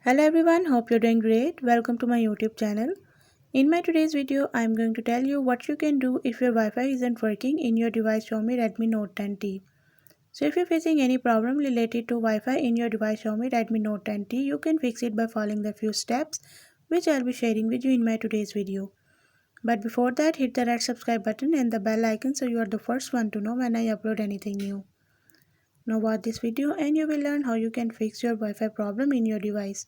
Hello everyone, hope you're doing great. Welcome to my YouTube channel. In my today's video, I'm going to tell you what you can do if your Wi-Fi isn't working in your device Xiaomi Redmi Note 10T. So if you're facing any problem related to Wi-Fi in your device Xiaomi Redmi Note 10T, you can fix it by following the few steps which I'll be sharing with you in my today's video. But before that, hit the red subscribe button and the bell icon so you are the first one to know when I upload anything new. Now watch this video and you will learn how you can fix your Wi-Fi problem in your device.